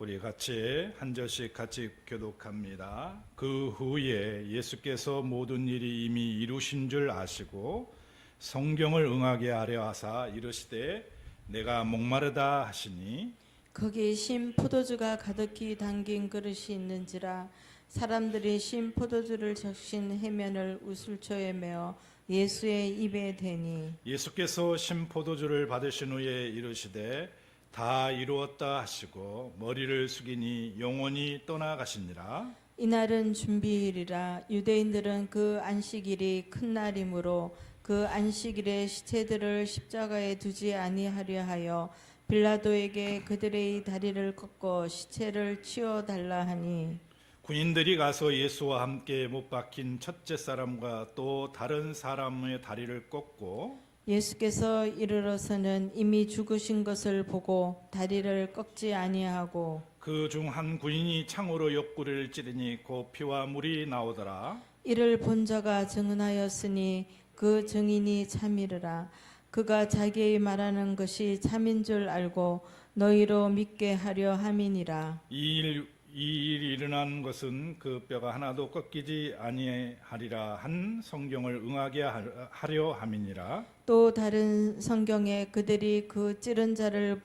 우리 같이 한 절씩 같이 교독합니다. 그 후에 예수께서 모든 일이 이미 이루신 줄 아시고 성경을 응하게 하려 하사 이르시되 내가 목마르다 하시니 거기 신 포도주가 가득히 담긴 그릇이 있는지라 사람들이 신 포도주를 적신 해면을 우슬초에 메어 예수의 입에 대니 예수께서 신포도주를 받으신 후에 이르시되 다 이루었다 하시고 머리를 숙이니 영원히 떠나가시니라. 이날은 준비일이라 유대인들은 그 안식일이 큰 날이므로 그 안식일에 시체들을 십자가에 두지 아니하려 하여 빌라도에게 그들의 다리를 꺾어 시체를 치워 달라 하니 군인들이 가서 예수와 함께 못 박힌 첫째 사람과 또 다른 사람의 다리를 꺾고 예수께서 이르러서는 이미 죽으신 것을 보고 다리를 꺾지 아니하고 그 중 한 군인이 창으로 옆구리를 찌르니 곧 피와 물이 나오더라. 이를 본 자가 증언하였으니 그 증인이 참이르라. 그가 자기의 말하는 것이 참인 줄 알고 너희로 믿게 하려 함이니라. 이 일이 일어난 것은 그 뼈가 하나도 꺾이지 아니하리라 한 성경을 응하게 하려 함이니라. 또 다른 성경에 그들이 그 찌른 자를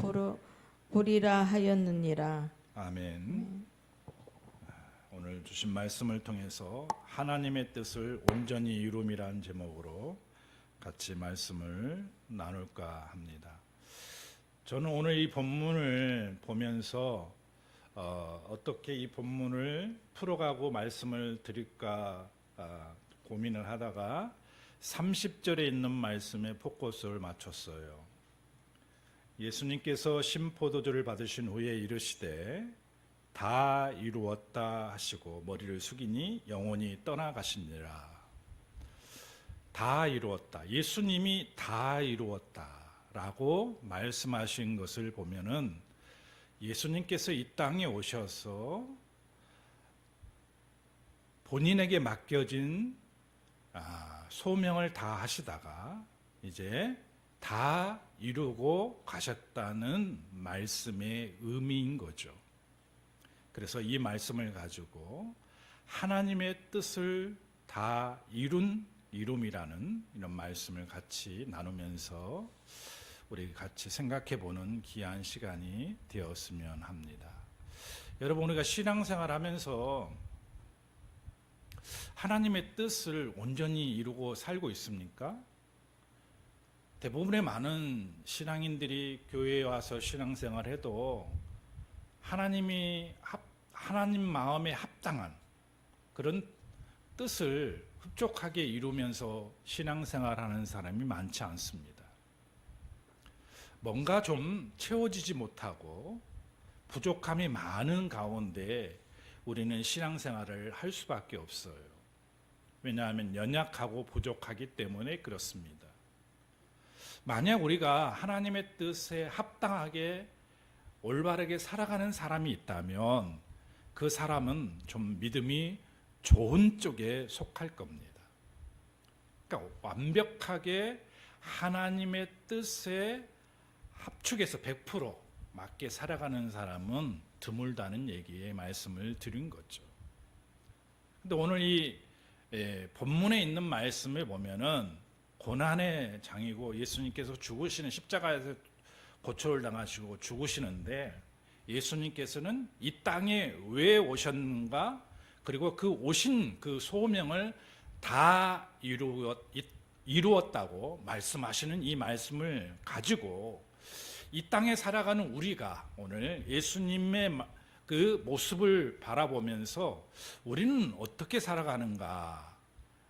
보리라 하였느니라. 아멘. 오늘 주신 말씀을 통해서 하나님의 뜻을 온전히 이룸이라는 제목으로 같이 말씀을 나눌까 합니다. 저는 오늘 이 본문을 보면서 어떻게 이 본문을 풀어가고 말씀을 드릴까 고민을 하다가 30절에 있는 말씀에 포커스를 맞췄어요. 예수님께서 신포도주를 받으신 후에 이르시되 다 이루었다 하시고 머리를 숙이니 영원히 떠나가시니라. 다 이루었다. 예수님이 다 이루었다라고 말씀하신 것을 보면은 예수님께서 이 땅에 오셔서 본인에게 맡겨진 소명을 다 하시다가 이제 다 이루고 가셨다는 말씀의 의미인 거죠. 그래서 이 말씀을 가지고 하나님의 뜻을 다 이룸이라는 이런 말씀을 같이 나누면서 우리 같이 생각해 보는 귀한 시간이 되었으면 합니다. 여러분, 우리가 신앙생활 하면서 하나님의 뜻을 온전히 이루고 살고 있습니까? 대부분의 많은 신앙인들이 교회에 와서 신앙생활 해도 하나님 마음에 합당한 그런 뜻을 흡족하게 이루면서 신앙생활하는 사람이 많지 않습니다. 뭔가 좀 채워지지 못하고 부족함이 많은 가운데 우리는 신앙생활을 할 수밖에 없어요. 왜냐하면 연약하고 부족하기 때문에 그렇습니다. 만약 우리가 하나님의 뜻에 합당하게 올바르게 살아가는 사람이 있다면 그 사람은 좀 믿음이 좋은 쪽에 속할 겁니다. 그러니까 완벽하게 하나님의 뜻에 합축해서 100% 맞게 살아가는 사람은 드물다는 얘기의 말씀을 드린 거죠. 근데 오늘 이 본문에 있는 말씀을 보면은 고난의 장이고 예수님께서 죽으시는 십자가에서 고초를 당하시고 죽으시는데 예수님께서는 이 땅에 왜 오셨는가, 그리고 그 오신 그 소명을 다 이루었다고 말씀하시는 이 말씀을 가지고 이 땅에 살아가는 우리가 오늘 예수님의 그 모습을 바라보면서 우리는 어떻게 살아가는가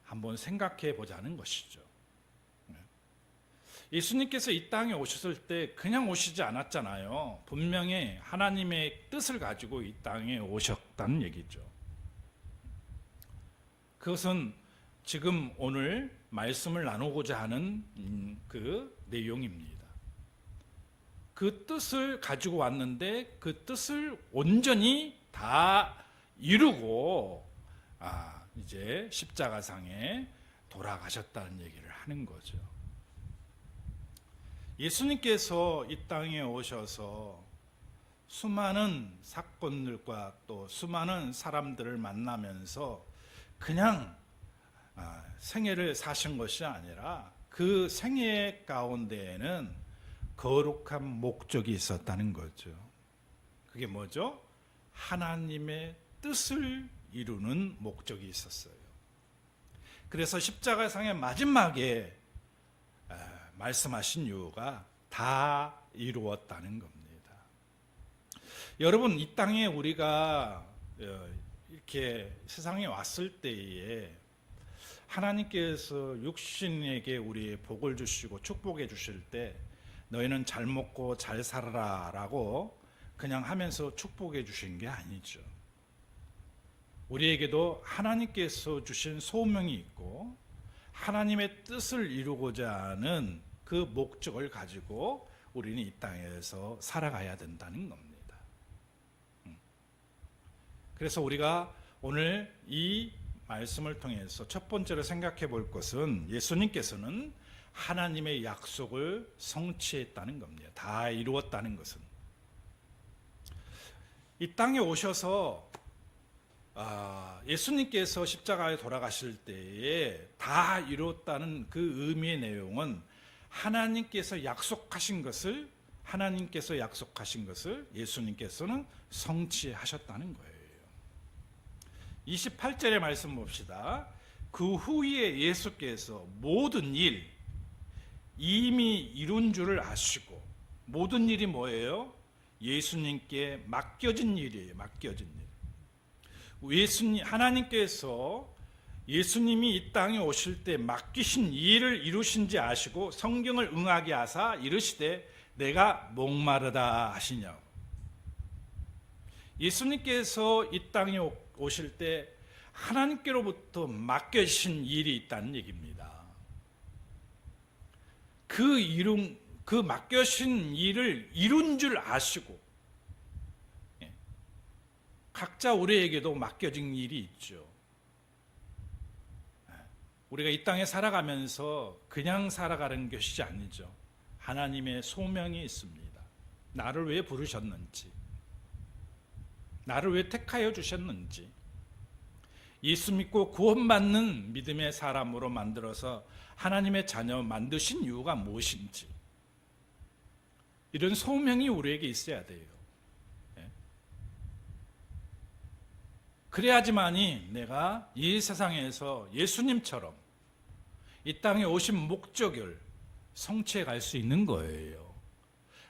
한번 생각해 보자는 것이죠. 예수님께서 이 땅에 오셨을 때 그냥 오시지 않았잖아요. 분명히 하나님의 뜻을 가지고 이 땅에 오셨다는 얘기죠. 그것은 지금 오늘 말씀을 나누고자 하는 그 내용입니다. 그 뜻을 가지고 왔는데 그 뜻을 온전히 다 이루고 이제 십자가상에 돌아가셨다는 얘기를 하는 거죠. 예수님께서 이 땅에 오셔서 수많은 사건들과 또 수많은 사람들을 만나면서 그냥 생애를 사신 것이 아니라 그 생애 가운데에는 거룩한 목적이 있었다는 거죠. 그게 뭐죠? 하나님의 뜻을 이루는 목적이 있었어요. 그래서 십자가상의 마지막에 말씀하신 이유가 다 이루었다는 겁니다. 여러분, 이 땅에 우리가 이렇게 세상에 왔을 때에 하나님께서 육신에게 우리 복을 주시고 축복해 주실 때 너희는 잘 먹고 잘 살아라 라고 그냥 하면서 축복해 주신 게 아니죠. 우리에게도 하나님께서 주신 소명이 있고 하나님의 뜻을 이루고자 하는 그 목적을 가지고 우리는 이 땅에서 살아가야 된다는 겁니다. 그래서 우리가 오늘 이 말씀을 통해서 첫 번째로 생각해 볼 것은 예수님께서는 하나님의 약속을 성취했다는 겁니다. 다 이루었다는 것은. 이 땅에 오셔서 예수님께서 십자가에 돌아가실 때에 다 이루었다는 그 의미의 내용은 하나님께서 약속하신 것을 예수님께서는 성취하셨다는 거예요. 28절의 말씀 봅시다. 그 후에 예수께서 모든 일 이미 이룬 줄을 아시고, 모든 일이 뭐예요? 예수님께 맡겨진 일이에요. 맡겨진 일. 하나님께서 예수님이 이 땅에 오실 때 맡기신 일을 이루신지 아시고 성경을 응하게 하사 이르시되 내가 목마르다 하시냐고. 예수님께서 이 땅에 오실 때 하나님께로부터 맡겨진 일이 있다는 얘기입니다. 그 맡겨진 일을 이룬 줄 아시고, 각자 우리에게도 맡겨진 일이 있죠. 우리가 이 땅에 살아가면서 그냥 살아가는 것이 아니죠. 하나님의 소명이 있습니다. 나를 왜 부르셨는지, 나를 왜 택하여 주셨는지, 예수 믿고 구원받는 믿음의 사람으로 만들어서 하나님의 자녀 만드신 이유가 무엇인지, 이런 소명이 우리에게 있어야 돼요. 그래야지만이 내가 이 세상에서 예수님처럼 이 땅에 오신 목적을 성취해 갈 수 있는 거예요.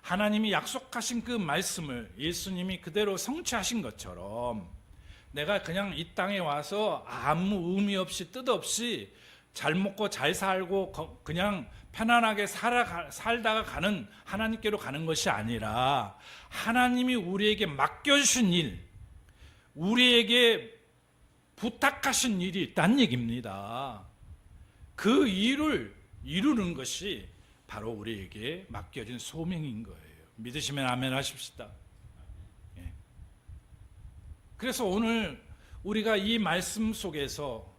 하나님이 약속하신 그 말씀을 예수님이 그대로 성취하신 것처럼 내가 그냥 이 땅에 와서 아무 의미 없이 뜻 없이 잘 먹고 잘 살고 그냥 편안하게 살다가 가는 하나님께로 가는 것이 아니라 하나님이 우리에게 맡겨주신 일, 우리에게 부탁하신 일이 있다는 얘기입니다. 그 일을 이루는 것이 바로 우리에게 맡겨진 소명인 거예요. 믿으시면 아멘 하십시다. 그래서 오늘 우리가 이 말씀 속에서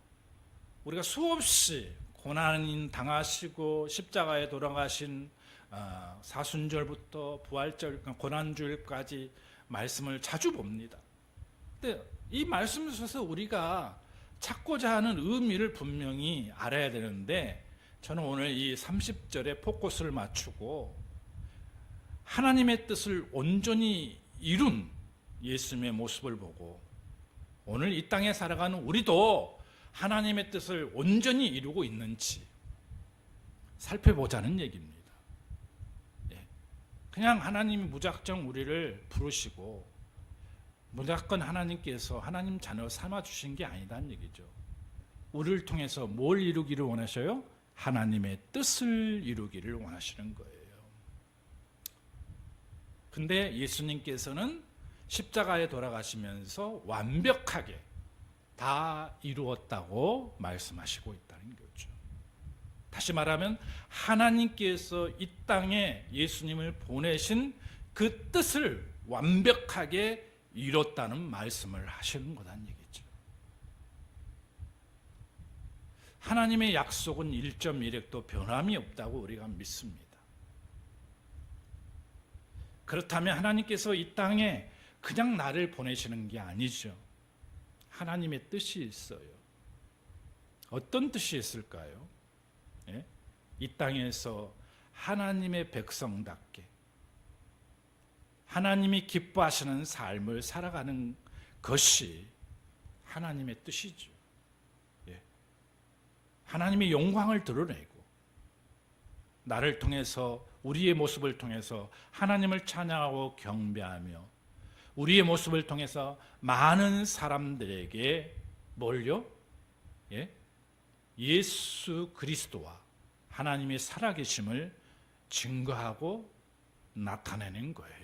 우리가 수없이 고난 당하시고 십자가에 돌아가신 사순절부터 부활절, 고난주일까지 말씀을 자주 봅니다. 근데 이 말씀 속에서 우리가 찾고자 하는 의미를 분명히 알아야 되는데, 저는 오늘 이 30절에 포커스를 맞추고 하나님의 뜻을 온전히 이룬 예수님의 모습을 보고 오늘 이 땅에 살아가는 우리도 하나님의 뜻을 온전히 이루고 있는지 살펴보자는 얘기입니다. 그냥 하나님이 무작정 우리를 부르시고 무조건 하나님께서 하나님 자녀 삼아주신 게 아니다는 얘기죠. 우리를 통해서 뭘 이루기를 원하셔요? 하나님의 뜻을 이루기를 원하시는 거예요. 근데 예수님께서는 십자가에 돌아가시면서 완벽하게 다 이루었다고 말씀하시고 있다는 거죠. 다시 말하면 하나님께서 이 땅에 예수님을 보내신 그 뜻을 완벽하게 이뤘다는 말씀을 하시는 거란 얘기죠. 하나님의 약속은 1.1획도 변함이 없다고 우리가 믿습니다. 그렇다면 하나님께서 이 땅에 그냥 나를 보내시는 게 아니죠. 하나님의 뜻이 있어요. 어떤 뜻이 있을까요? 예? 이 땅에서 하나님의 백성답게 하나님이 기뻐하시는 삶을 살아가는 것이 하나님의 뜻이죠. 예. 하나님의 영광을 드러내고 나를 통해서 우리의 모습을 통해서 하나님을 찬양하고 경배하며 우리의 모습을 통해서 많은 사람들에게 뭘요? 예? 예수 그리스도와 하나님의 살아계심을 증거하고 나타내는 거예요.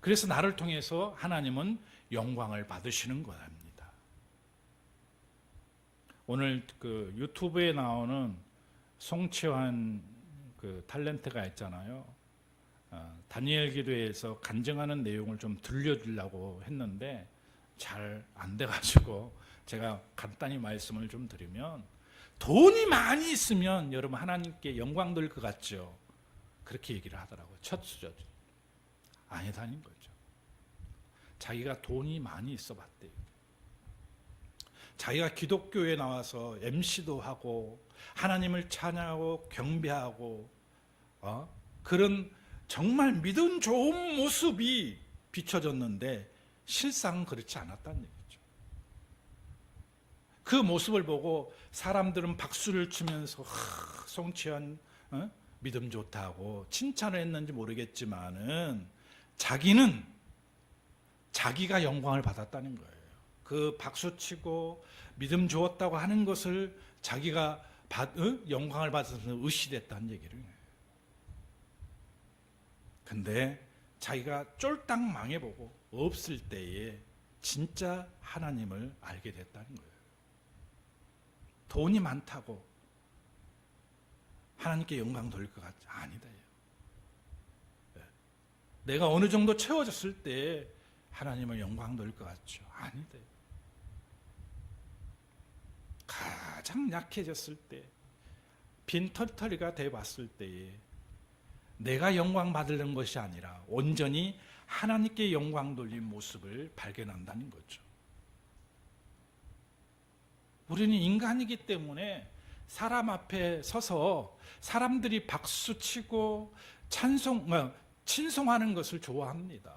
그래서 나를 통해서 하나님은 영광을 받으시는 겁니다. 오늘 그 유튜브에 나오는 송치환 그 탤런트가 있잖아요. 다니엘 기도에서 간증하는 내용을 좀 들려주려고 했는데 잘 안 돼가지고 제가 간단히 말씀을 좀 드리면, 돈이 많이 있으면 여러분 하나님께 영광 돌 것 같죠? 그렇게 얘기를 하더라고요. 첫 수저죠. 아니다는 거죠. 자기가 돈이 많이 있어 봤대요. 자기가 기독교에 나와서 MC도 하고 하나님을 찬양하고 경배하고 그런 정말 믿음 좋은 모습이 비춰졌는데 실상은 그렇지 않았다는 얘기죠. 그 모습을 보고 사람들은 박수를 치면서 송치환 믿음 좋다고 칭찬을 했는지 모르겠지만은 자기는 자기가 영광을 받았다는 거예요. 그 박수치고 믿음 주었다고 하는 것을 자기가 영광을 받아서 의시됐다는 얘기를 해요. 근데 자기가 쫄딱 망해보고 없을 때에 진짜 하나님을 알게 됐다는 거예요. 돈이 많다고 하나님께 영광 돌릴 것 같지? 아니다. 내가 어느 정도 채워졌을 때 하나님을 영광 돌릴 것 같죠? 아니다. 가장 약해졌을 때, 빈털터리가 돼봤을 때에 내가 영광 받으려는 것이 아니라 온전히 하나님께 영광 돌린 모습을 발견한다는 거죠. 우리는 인간이기 때문에 사람 앞에 서서 사람들이 박수치고 친송하는 것을 좋아합니다.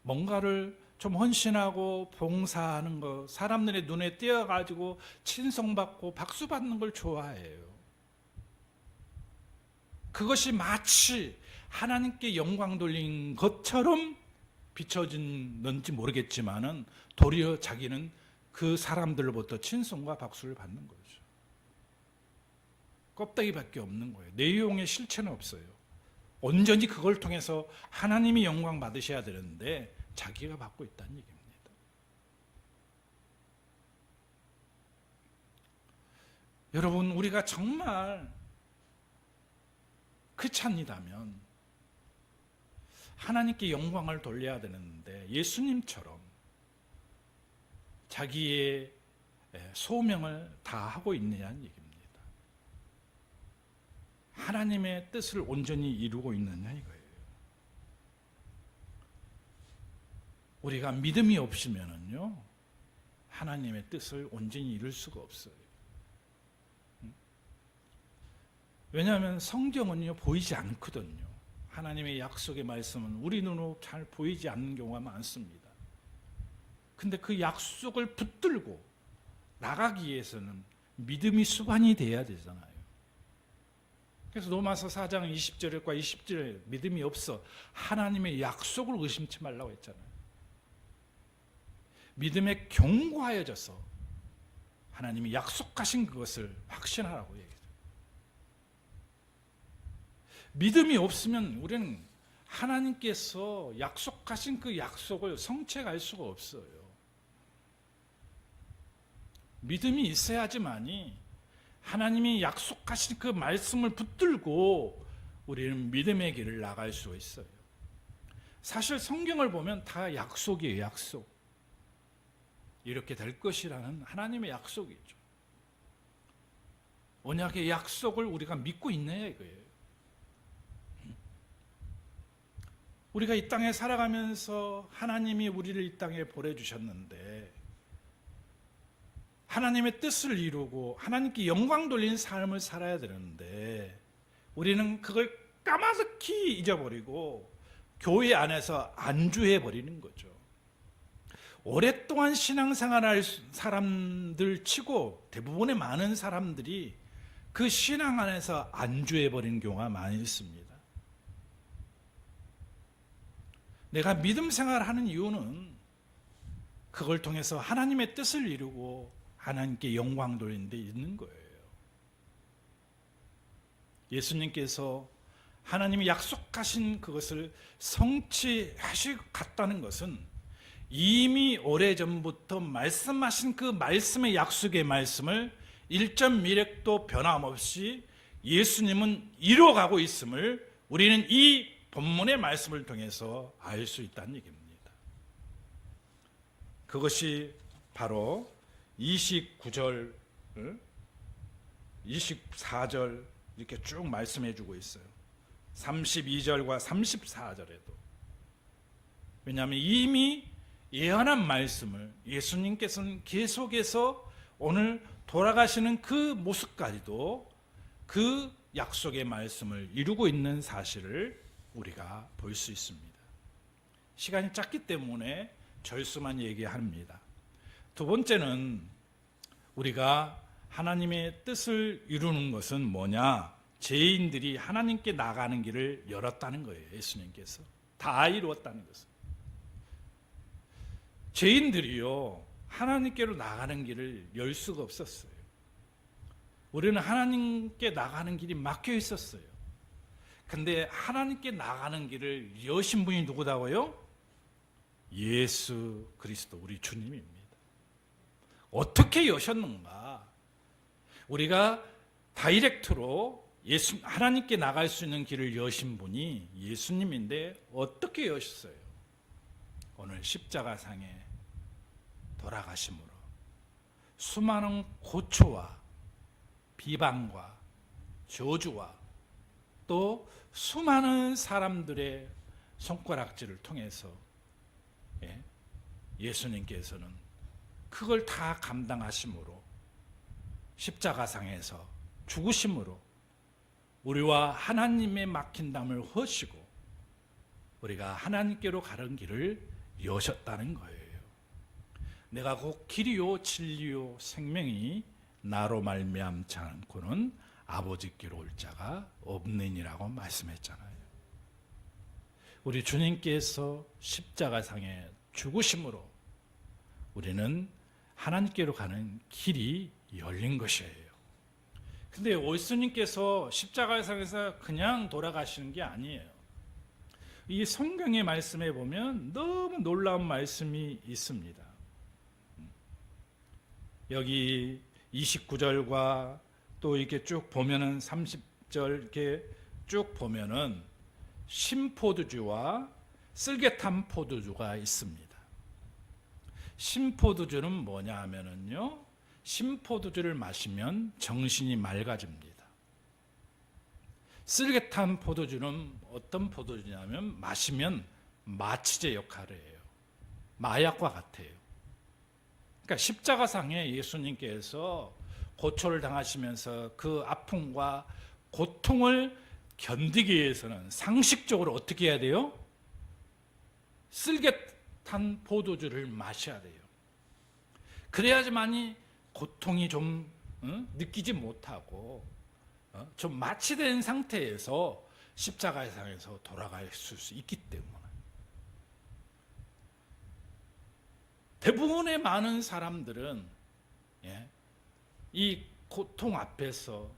뭔가를 좀 헌신하고 봉사하는 거, 사람들의 눈에 띄어가지고 친송받고 박수받는 걸 좋아해요. 그것이 마치 하나님께 영광 돌린 것처럼 비춰지는지 모르겠지만은 도리어 자기는 그 사람들로부터 친송과 박수를 받는 거죠. 껍데기밖에 없는 거예요. 내용의 실체는 없어요. 온전히 그걸 통해서 하나님이 영광 받으셔야 되는데 자기가 받고 있다는 얘기입니다. 여러분, 우리가 정말 크찬이다면 하나님께 영광을 돌려야 되는데 예수님처럼 자기의 소명을 다 하고 있느냐는 얘기입니다. 하나님의 뜻을 온전히 이루고 있느냐 이거예요. 우리가 믿음이 없으면은요, 하나님의 뜻을 온전히 이룰 수가 없어요. 왜냐하면 성경은요, 보이지 않거든요. 하나님의 약속의 말씀은 우리 눈으로 잘 보이지 않는 경우가 많습니다. 근데 그 약속을 붙들고 나가기 위해서는 믿음이 수반이 돼야 되잖아요. 그래서 로마서 4장 20절과 20절에 믿음이 없어 하나님의 약속을 의심치 말라고 했잖아요. 믿음에 견고하여져서 하나님이 약속하신 그것을 확신하라고 얘기해요. 믿음이 없으면 우리는 하나님께서 약속하신 그 약속을 성취할 수가 없어요. 믿음이 있어야지만이 하나님이 약속하신 그 말씀을 붙들고 우리는 믿음의 길을 나갈 수 있어요. 사실 성경을 보면 다 약속이에요. 약속. 이렇게 될 것이라는 하나님의 약속이죠. 언약의 약속을 우리가 믿고 있느냐 이거예요. 우리가 이 땅에 살아가면서 하나님이 우리를 이 땅에 보내주셨는데 하나님의 뜻을 이루고 하나님께 영광 돌린 삶을 살아야 되는데 우리는 그걸 까마득히 잊어버리고 교회 안에서 안주해 버리는 거죠. 오랫동안 신앙생활할 사람들 치고 대부분의 많은 사람들이 그 신앙 안에서 안주해 버리는 경우가 많이 있습니다. 내가 믿음 생활하는 이유는 그걸 통해서 하나님의 뜻을 이루고 하나님께 영광 돌리는 데 있는 거예요. 예수님께서 하나님이 약속하신 그것을 성취하시고 갔다는 것은 이미 오래전부터 말씀하신 그 말씀의 약속의 말씀을 1.1획도 변함없이 예수님은 이루어가고 있음을 우리는 이 본문의 말씀을 통해서 알 수 있다는 얘기입니다. 그것이 바로 29절, 24절 이렇게 쭉 말씀해 주고 있어요. 32절과 34절에도. 왜냐하면 이미 예언한 말씀을 예수님께서는 계속해서 오늘 돌아가시는 그 모습까지도 그 약속의 말씀을 이루고 있는 사실을 우리가 볼 수 있습니다. 시간이 짧기 때문에 절수만 얘기합니다. 두 번째는 우리가 하나님의 뜻을 이루는 것은 뭐냐? 죄인들이 하나님께 나가는 길을 열었다는 거예요. 예수님께서 다 이루었다는 것은. 죄인들이요 하나님께로 나가는 길을 열 수가 없었어요. 우리는 하나님께 나가는 길이 막혀 있었어요. 근데 하나님께 나가는 길을 여신 분이 누구다고요? 예수 그리스도 우리 주님입니다. 어떻게 여셨는가? 우리가 다이렉트로 하나님께 나갈 수 있는 길을 여신 분이 예수님인데 어떻게 여셨어요? 오늘 십자가상에 돌아가심으로 수많은 고초와 비방과 저주와 또 수많은 사람들의 손가락질을 통해서 예수님께서는 그걸 다 감당하심으로 십자가상에서 죽으심으로 우리와 하나님의 막힌 담을 허시고 우리가 하나님께로 가는 길을 여셨다는 거예요. 내가 곧 길이요 진리요 생명이 나로 말미암지 않고는 아버지께로 올 자가 없느니라고 말씀했잖아요. 우리 주님께서 십자가상에 죽으심으로 우리는 하나님께로 가는 길이 열린 것이에요. 근데 예수님께서 십자가상에서 그냥 돌아가시는 게 아니에요. 이 성경의 말씀에 보면 너무 놀라운 말씀이 있습니다. 여기 29절과 또 이렇게 쭉 보면은 30절 이렇게 쭉 보면은 신포도주와 쓸개탄 포도주가 있습니다. 신포도주는 뭐냐 하면은요, 신포도주를 마시면 정신이 맑아집니다. 쓸개탄 포도주는 어떤 포도주냐면 마시면 마취제 역할을 해요. 마약과 같아요. 그러니까 십자가상에 예수님께서 고초를 당하시면서 그 아픔과 고통을 견디기 위해서는 상식적으로 어떻게 해야 돼요? 쓸개탄 포도주를 마셔야 돼요. 그래야지만이 고통이 좀 느끼지 못하고 좀 마취된 상태에서 십자가상에서 돌아갈 수 있기 때문에 대부분의 많은 사람들은 이 고통 앞에서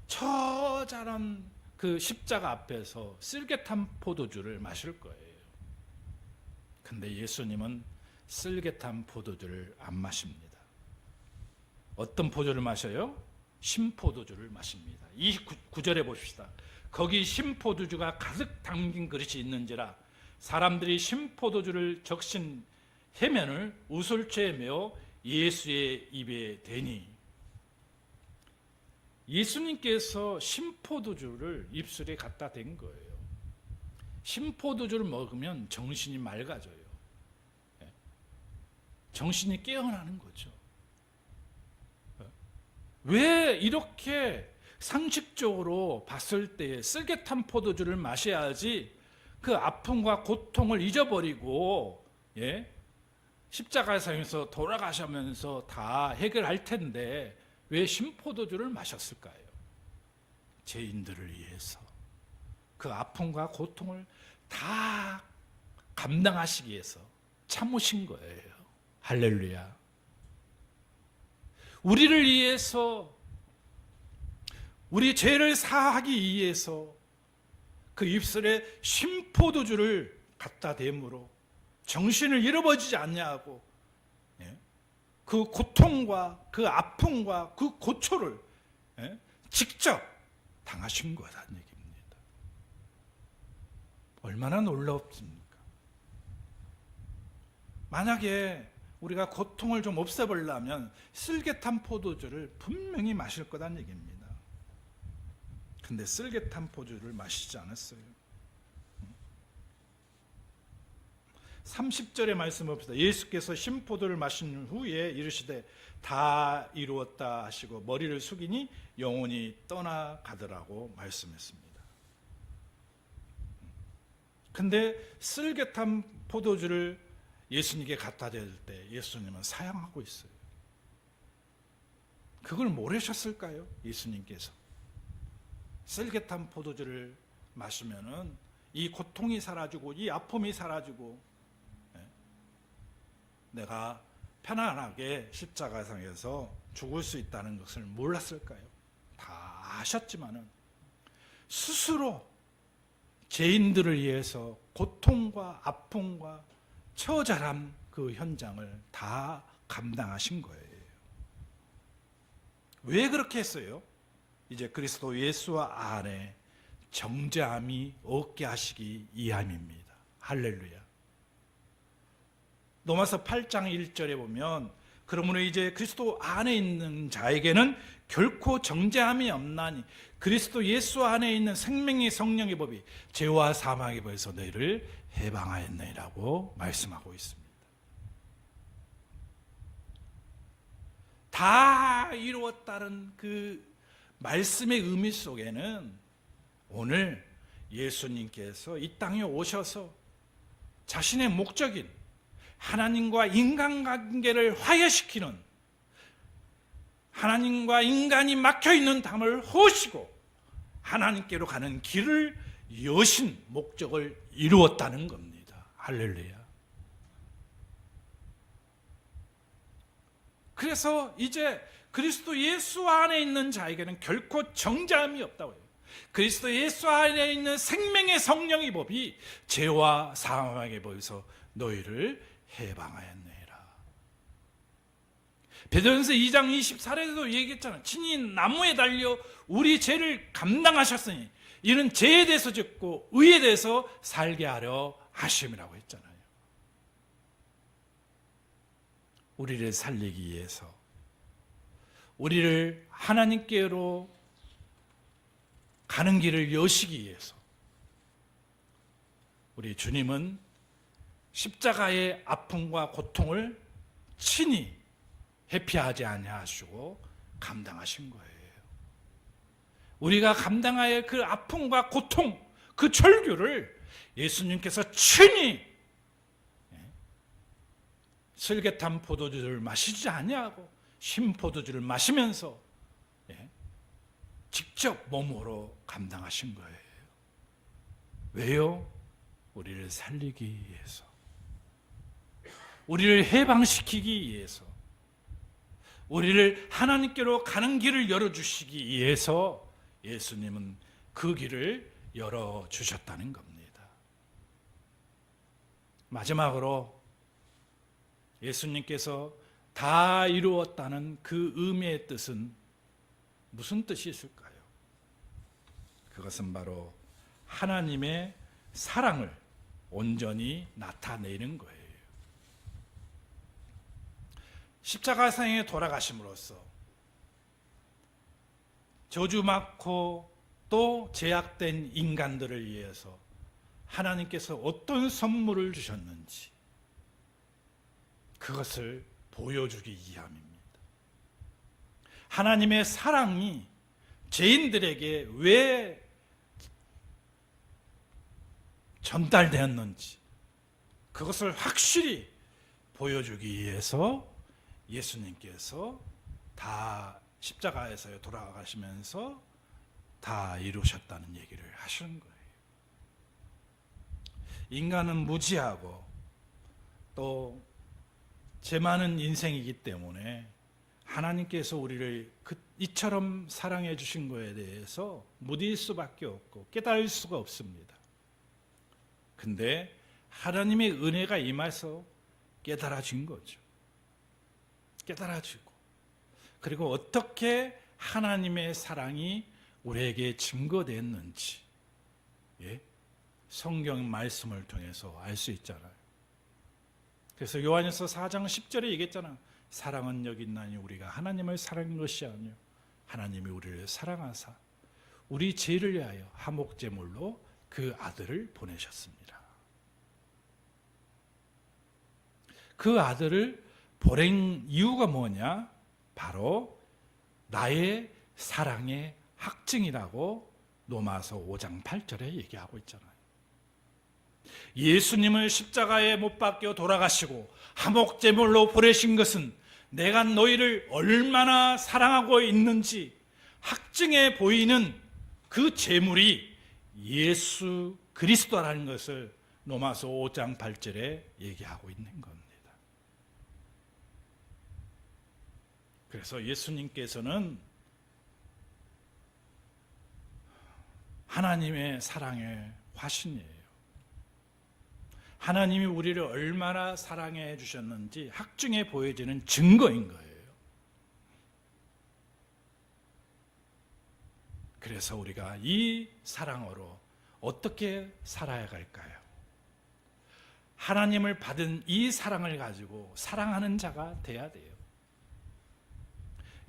처절한 그 십자가 앞에서 쓸개탄 포도주를 마실 거예요. 근데 예수님은 쓸개탄 포도주를 안 마십니다. 어떤 포도주를 마셔요? 신포도주를 마십니다. 이 9절에 봅시다. 거기 신포도주가 가득 담긴 그릇이 있는지라 사람들이 신포도주를 적신 해면을 우솔초에 메어 예수의 입에 대니. 예수님께서 신포도주를 입술에 갖다 댄 거예요. 신포도주를 먹으면 정신이 맑아져요. 정신이 깨어나는 거죠. 왜 이렇게 상식적으로 봤을 때 쓸개탄 포도주를 마셔야지 그 아픔과 고통을 잊어버리고 십자가에서 돌아가시면서 다 해결할 텐데 왜 신포도주를 마셨을까요? 죄인들을 위해서 그 아픔과 고통을 다 감당하시기 위해서 참으신 거예요. 할렐루야. 우리를 위해서, 우리 죄를 사하기 위해서 그 입술에 신포도주를 갖다 대므로 정신을 잃어버리지 않냐고, 그 고통과 그 아픔과 그 고초를 직접 당하신 거라는 얘기입니다. 얼마나 놀랍습니까? 만약에 우리가 고통을 좀 없애보려면 쓸개탄 포도주를 분명히 마실 거란 얘기입니다. 근데 쓸개탄 포도주를 마시지 않았어요. 30절의 말씀을 봅시다. 예수께서 신포도를 마신 후에 이르시되 다 이루었다 하시고 머리를 숙이니 영혼이 떠나가더라고 말씀했습니다. 근데 쓸개탄 포도주를 예수님께 갖다 댈 때 예수님은 사양하고 있어요. 그걸 모르셨을까요? 예수님께서 쓸개탄 포도주를 마시면은 이 고통이 사라지고 이 아픔이 사라지고 내가 편안하게 십자가상에서 죽을 수 있다는 것을 몰랐을까요? 다 아셨지만은 스스로 죄인들을 위해서 고통과 아픔과 처절한 그 현장을 다 감당하신 거예요. 왜 그렇게 했어요? 이제 그리스도 예수와 안에 정죄함이 없게 하시기 위함입니다. 할렐루야. 로마서 8장 1절에 보면 그러므로 이제 그리스도 안에 있는 자에게는 결코 정죄함이 없나니 그리스도 예수 안에 있는 생명의 성령의 법이 죄와 사망의 법에서 너희를 해방하였느니라고 말씀하고 있습니다. 다 이루었다는 그 말씀의 의미 속에는 오늘 예수님께서 이 땅에 오셔서 자신의 목적인 하나님과 인간관계를 화해시키는, 하나님과 인간이 막혀있는 담을 허시고 하나님께로 가는 길을 여신 목적을 이루었다는 겁니다. 할렐루야. 그래서 이제 그리스도 예수 안에 있는 자에게는 결코 정죄함이 없다고 해요. 그리스도 예수 안에 있는 생명의 성령의 법이 죄와 사망의 법에서 너희를 해방하였느니라. 베드로전서 2장 24절에도 얘기했잖아요. 친히 나무에 달려 우리 죄를 감당하셨으니 이는 죄에 대해서 죽고 의에 대해서 살게 하려 하심이라고 했잖아요. 우리를 살리기 위해서, 우리를 하나님께로 가는 길을 여시기 위해서 우리 주님은 십자가의 아픔과 고통을 친히 회피하지 아니하시고 감당하신 거예요. 우리가 감당해야 할 그 아픔과 고통, 그 절규를 예수님께서 친히 슬개탄 포도주를 마시지 아니하고 신포도주를 마시면서 직접 몸으로 감당하신 거예요. 왜요? 우리를 살리기 위해서, 우리를 해방시키기 위해서, 우리를 하나님께로 가는 길을 열어주시기 위해서 예수님은 그 길을 열어주셨다는 겁니다. 마지막으로 예수님께서 다 이루었다는 그 의미의 뜻은 무슨 뜻이 있을까요? 그것은 바로 하나님의 사랑을 온전히 나타내는 거예요. 십자가상에 돌아가심으로써 저주 많고 또 제약된 인간들을 위해서 하나님께서 어떤 선물을 주셨는지 그것을 보여주기 위함입니다. 하나님의 사랑이 죄인들에게 왜 전달되었는지 그것을 확실히 보여주기 위해서 예수님께서 다 십자가에서 돌아가시면서 다 이루셨다는 얘기를 하시는 거예요. 인간은 무지하고 또 죄 많은 인생이기 때문에 하나님께서 우리를 이처럼 사랑해 주신 것에 대해서 무디일 수밖에 없고 깨달을 수가 없습니다. 근데 하나님의 은혜가 임해서 깨달아진 거죠. 깨달아지고 그리고 어떻게 하나님의 사랑이 우리에게 증거됐는지 성경 말씀을 통해서 알 수 있잖아요. 그래서 요한일서 4장 10절에 얘기했잖아. 사랑은 여기 있나니 우리가 하나님을 사랑한 것이 아니요 하나님이 우리를 사랑하사 우리 죄를 위하여 화목제물로 그 아들을 보내셨습니다. 그 아들을 보낸 이유가 뭐냐? 바로 나의 사랑의 확증이라고 로마서 5장 8절에 얘기하고 있잖아요. 예수님을 십자가에 못 박혀 돌아가시고 화목제물로 보내신 것은 내가 너희를 얼마나 사랑하고 있는지 확증해 보이는 그 제물이 예수 그리스도라는 것을 로마서 5장 8절에 얘기하고 있는 겁니다. 그래서 예수님께서는 하나님의 사랑의 화신이에요. 하나님이 우리를 얼마나 사랑해 주셨는지 확증해 보여지는 증거인 거예요. 그래서 우리가 이 사랑으로 어떻게 살아야 할까요? 하나님을 받은 이 사랑을 가지고 사랑하는 자가 돼야 돼요.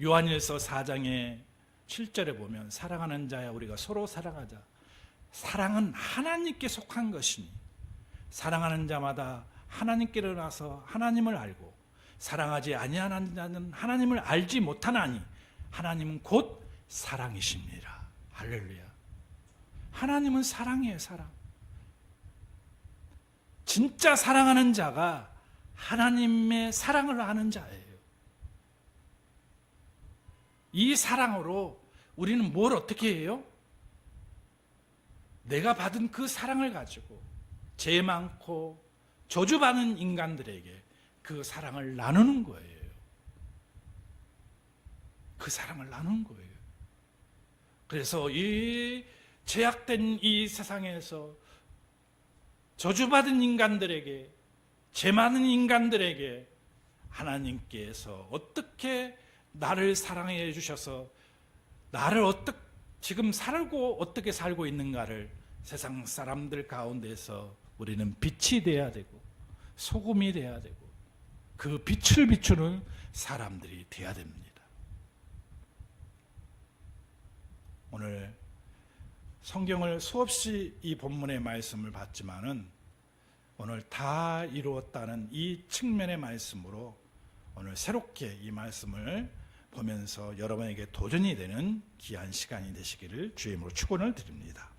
요한일서 4장의 7절에 보면 사랑하는 자야 우리가 서로 사랑하자. 사랑은 하나님께 속한 것이니 사랑하는 자마다 하나님께로 나서 하나님을 알고 사랑하지 아니하는 자는 하나님을 알지 못하나니 하나님은 곧 사랑이십니다. 할렐루야. 하나님은 사랑이에요. 사랑. 진짜 사랑하는 자가 하나님의 사랑을 아는 자예요. 이 사랑으로 우리는 뭘 어떻게 해요? 내가 받은 그 사랑을 가지고 죄 많고 저주받는 인간들에게 그 사랑을 나누는 거예요. 그 사랑을 나누는 거예요. 그래서 이 죄악된 이 세상에서 저주받은 인간들에게 죄 많은 인간들에게 하나님께서 어떻게 나를 사랑해 주셔서 나를 지금 어떻게 살고 있는가를 세상 사람들 가운데서 우리는 빛이 돼야 되고 소금이 돼야 되고 그 빛을 비추는 사람들이 돼야 됩니다. 오늘 성경을 수없이 이 본문의 말씀을 봤지만은 오늘 다 이루었다는 이 측면의 말씀으로 오늘 새롭게 이 말씀을 보면서 여러분에게 도전이 되는 귀한 시간이 되시기를 주의 이름으로 축원을 드립니다.